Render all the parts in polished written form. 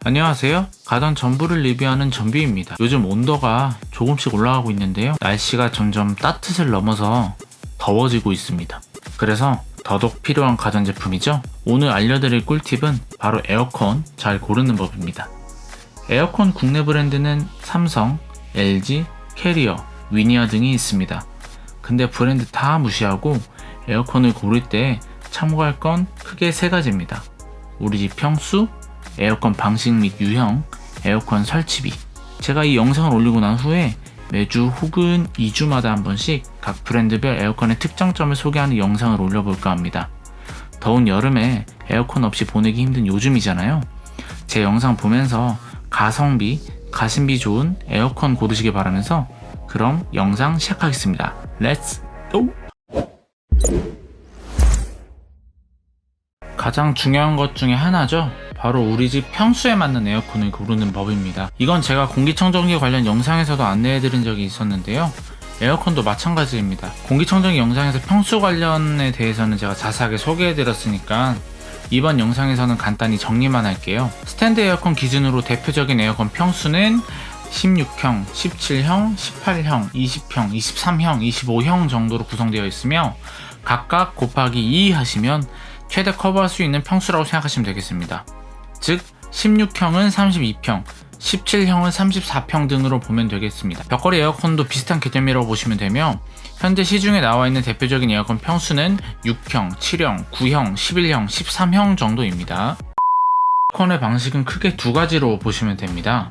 안녕하세요. 가전 전부를 리뷰하는 전비입니다. 요즘 온도가 조금씩 올라가고 있는데요. 날씨가 점점 따뜻을 넘어서 더워지고 있습니다. 그래서 더더욱 필요한 가전제품이죠. 오늘 알려드릴 꿀팁은 바로 에어컨 잘 고르는 법입니다. 에어컨 국내 브랜드는 삼성, LG, 캐리어, 위니어 등이 있습니다. 근데 브랜드 다 무시하고 에어컨을 고를 때 참고할 건 크게 세 가지입니다. 우리 집 평수, 에어컨 방식 및 유형, 에어컨 설치비. 제가 이 영상을 올리고 난 후에 매주 혹은 2주마다 한 번씩 각 브랜드별 에어컨의 특장점을 소개하는 영상을 올려볼까 합니다. 더운 여름에 에어컨 없이 보내기 힘든 요즘이잖아요. 제 영상 보면서 가성비, 가심비 좋은 에어컨 고르시길 바라면서 그럼 영상 시작하겠습니다. 렛츠 고! 가장 중요한 것 중에 하나죠. 바로 우리 집 평수에 맞는 에어컨을 고르는 법입니다. 이건 제가 공기청정기 관련 영상에서도 안내해드린 적이 있었는데요. 에어컨도 마찬가지입니다. 공기청정기 영상에서 평수 관련에 대해서는 제가 자세하게 소개해드렸으니까 이번 영상에서는 간단히 정리만 할게요. 스탠드 에어컨 기준으로 대표적인 에어컨 평수는 16형, 17형, 18형, 20형, 23형, 25형 정도로 구성되어 있으며 각각 곱하기 2 하시면 최대 커버할 수 있는 평수라고 생각하시면 되겠습니다. 즉 16형은 32평, 17형은 34평 등으로 보면 되겠습니다. 벽걸이 에어컨도 비슷한 개념이라고 보시면 되며 현재 시중에 나와 있는 대표적인 에어컨 평수는 6형, 7형, 9형, 11형, 13형 정도입니다. 에어컨의 방식은 크게 두 가지로 보시면 됩니다.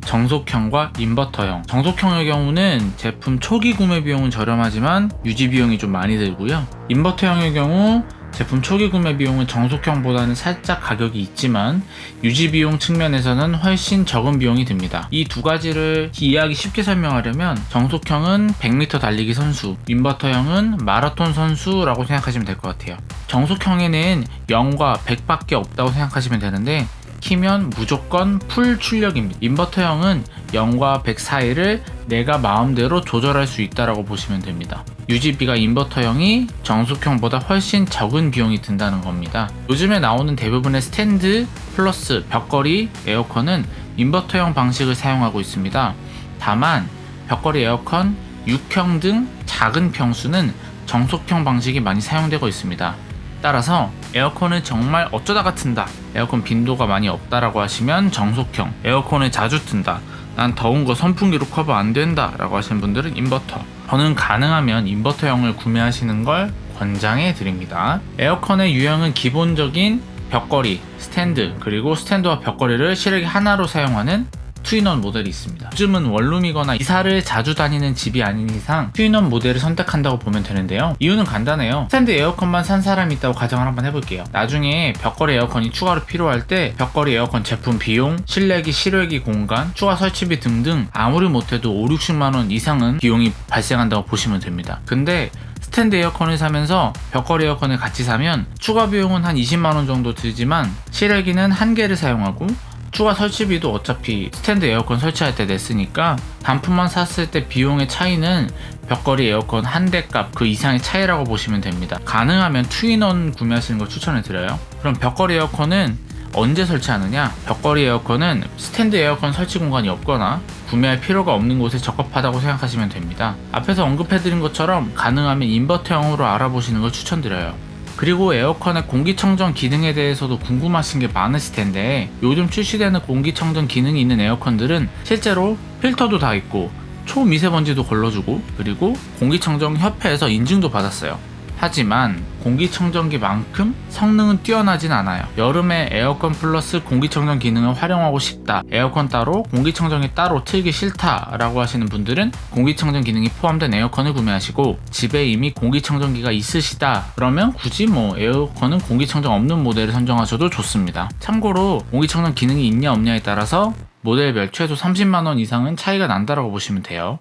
정속형과 인버터형. 정속형의 경우는 제품 초기 구매 비용은 저렴하지만 유지 비용이 좀 많이 들고요. 인버터형의 경우 제품 초기 구매 비용은 정속형보다는 살짝 가격이 있지만 유지 비용 측면에서는 훨씬 적은 비용이 듭니다. 이 두 가지를 이해하기 쉽게 설명하려면 정속형은 100m 달리기 선수, 인버터형은 마라톤 선수라고 생각하시면 될 것 같아요. 정속형에는 0과 100밖에 없다고 생각하시면 되는데 키면 무조건 풀 출력입니다. 인버터형은 0과 100 사이를 내가 마음대로 조절할 수 있다고 보시면 됩니다. 유지비가 인버터형이 정속형보다 훨씬 적은 비용이 든다는 겁니다. 요즘에 나오는 대부분의 스탠드 플러스 벽걸이 에어컨은 인버터형 방식을 사용하고 있습니다. 다만 벽걸이 에어컨 6형 등 작은 평수는 정속형 방식이 많이 사용되고 있습니다. 따라서 에어컨을 정말 어쩌다가 튼다, 에어컨 빈도가 많이 없다라고 하시면 정속형, 에어컨을 자주 튼다, 난 더운 거 선풍기로 커버 안 된다 라고 하시는 분들은 인버터. 저는 가능하면 인버터형을 구매하시는 걸 권장해 드립니다. 에어컨의 유형은 기본적인 벽걸이, 스탠드, 그리고 스탠드와 벽걸이를 실외기 하나로 사용하는 투인원 모델이 있습니다. 요즘은 원룸이거나 이사를 자주 다니는 집이 아닌 이상 투인원 모델을 선택한다고 보면 되는데요. 이유는 간단해요. 스탠드 에어컨만 산 사람이 있다고 가정을 한번 해볼게요. 나중에 벽걸이 에어컨이 추가로 필요할 때 벽걸이 에어컨 제품 비용, 실내기, 실외기 공간, 추가 설치비 등등 아무리 못해도 5, 60만원 이상은 비용이 발생한다고 보시면 됩니다. 근데 스탠드 에어컨을 사면서 벽걸이 에어컨을 같이 사면 추가 비용은 한 20만원 정도 들지만 실외기는 한 개를 사용하고 추가 설치비도 어차피 스탠드 에어컨 설치할 때 냈으니까 단품만 샀을 때 비용의 차이는 벽걸이 에어컨 한 대 값 그 이상의 차이라고 보시면 됩니다. 가능하면 투인원 구매하시는 걸 추천해 드려요. 그럼 벽걸이 에어컨은 언제 설치하느냐? 벽걸이 에어컨은 스탠드 에어컨 설치 공간이 없거나 구매할 필요가 없는 곳에 적합하다고 생각하시면 됩니다. 앞에서 언급해드린 것처럼 가능하면 인버터형으로 알아보시는 걸 추천드려요. 그리고 에어컨의 공기청정 기능에 대해서도 궁금하신 게 많으실 텐데 요즘 출시되는 공기청정 기능이 있는 에어컨들은 실제로 필터도 다 있고 초미세먼지도 걸러주고 그리고 공기청정 협회에서 인증도 받았어요. 하지만 공기청정기만큼 성능은 뛰어나진 않아요. 여름에 에어컨 플러스 공기청정 기능을 활용하고 싶다, 에어컨 따로 공기청정기 따로 틀기 싫다 라고 하시는 분들은 공기청정 기능이 포함된 에어컨을 구매하시고 집에 이미 공기청정기가 있으시다 그러면 굳이 에어컨은 공기청정 없는 모델을 선정하셔도 좋습니다. 참고로 공기청정 기능이 있냐 없냐에 따라서 모델별 최소 30만원 이상은 차이가 난다라고 보시면 돼요.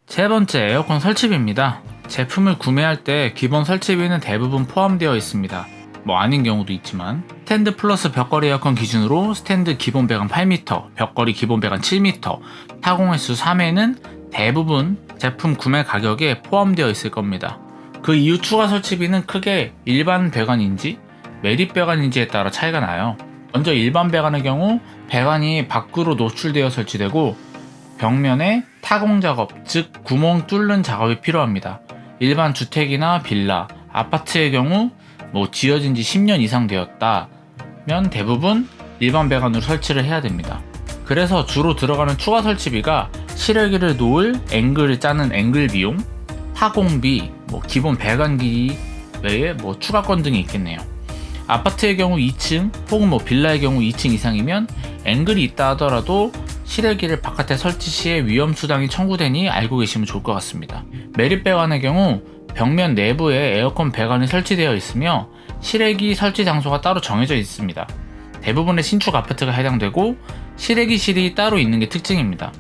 세 번째, 에어컨 설치비입니다. 제품을 구매할 때 기본 설치비는 대부분 포함되어 있습니다. 아닌 경우도 있지만 스탠드 플러스 벽걸이 에어컨 기준으로 스탠드 기본 배관 8m, 벽걸이 기본 배관 7m, 타공 횟수 3회는 대부분 제품 구매 가격에 포함되어 있을 겁니다. 그 이후 추가 설치비는 크게 일반 배관인지 매립 배관인지에 따라 차이가 나요. 먼저 일반 배관의 경우 배관이 밖으로 노출되어 설치되고 벽면에 타공 작업, 즉 구멍 뚫는 작업이 필요합니다. 일반 주택이나 빌라, 아파트의 경우 지어진 지 10년 이상 되었다면 대부분 일반 배관으로 설치를 해야 됩니다. 그래서 주로 들어가는 추가 설치비가 실외기를 놓을 앵글을 짜는 앵글 비용, 타공비, 기본 배관기 외에 추가 건 등이 있겠네요. 아파트의 경우 2층 혹은 빌라의 경우 2층 이상이면 앵글이 있다 하더라도 실외기를 바깥에 설치 시에 위험 수당이 청구되니 알고 계시면 좋을 것 같습니다. 매립 배관의 경우 벽면 내부에 에어컨 배관이 설치되어 있으며 실외기 설치 장소가 따로 정해져 있습니다. 대부분의 신축 아파트가 해당되고 실외기실이 따로 있는 게 특징입니다.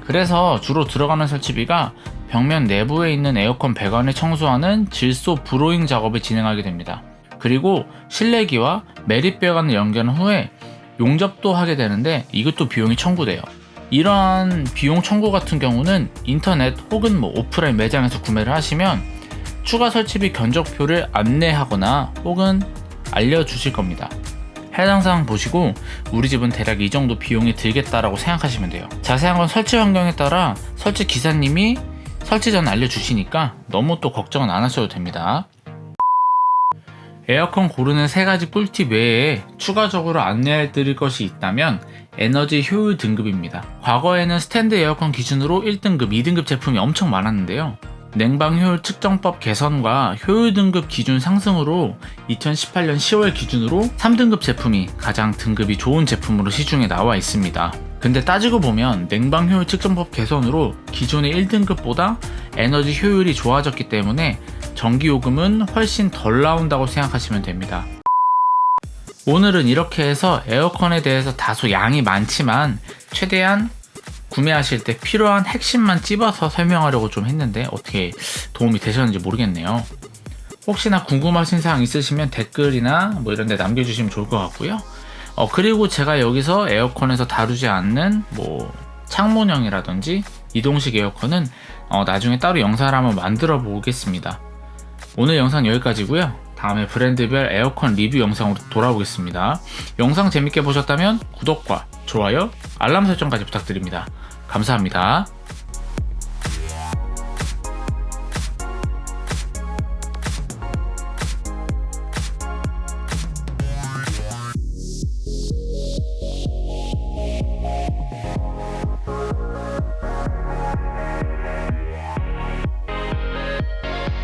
그래서 주로 들어가는 설치비가 벽면 내부에 있는 에어컨 배관을 청소하는 질소 브로잉 작업을 진행하게 됩니다. 그리고 실내기와 매립 배관을 연결한 후에 용접도 하게 되는데 이것도 비용이 청구돼요. 이러한 비용 청구 같은 경우는 인터넷 혹은 오프라인 매장에서 구매를 하시면 추가 설치비 견적표를 안내하거나 혹은 알려주실 겁니다. 해당 사항 보시고 우리 집은 대략 이 정도 비용이 들겠다라고 생각하시면 돼요. 자세한 건 설치 환경에 따라 설치 기사님이 설치 전 알려주시니까 너무 또 걱정은 안 하셔도 됩니다. 에어컨 고르는 3가지 꿀팁 외에 추가적으로 안내해 드릴 것이 있다면 에너지 효율 등급입니다. 과거에는 스탠드 에어컨 기준으로 1등급, 2등급 제품이 엄청 많았는데요. 냉방 효율 측정법 개선과 효율 등급 기준 상승으로 2018년 10월 기준으로 3등급 제품이 가장 등급이 좋은 제품으로 시중에 나와 있습니다. 근데 따지고 보면 냉방 효율 측정법 개선으로 기존의 1등급보다 에너지 효율이 좋아졌기 때문에 전기요금은 훨씬 덜 나온다고 생각하시면 됩니다. 오늘은 이렇게 해서 에어컨에 대해서 다소 양이 많지만 최대한 구매하실 때 필요한 핵심만 찝어서 설명하려고 좀 했는데 어떻게 도움이 되셨는지 모르겠네요. 혹시나 궁금하신 사항 있으시면 댓글이나 이런 데 남겨주시면 좋을 것 같고요. 그리고 제가 여기서 에어컨에서 다루지 않는 창문형이라든지 이동식 에어컨은 나중에 따로 영상을 한번 만들어 보겠습니다. 오늘 영상 여기까지고요. 다음에 브랜드별 에어컨 리뷰 영상으로 돌아오겠습니다. 영상 재밌게 보셨다면 구독과 좋아요, 알람 설정까지 부탁드립니다. 감사합니다.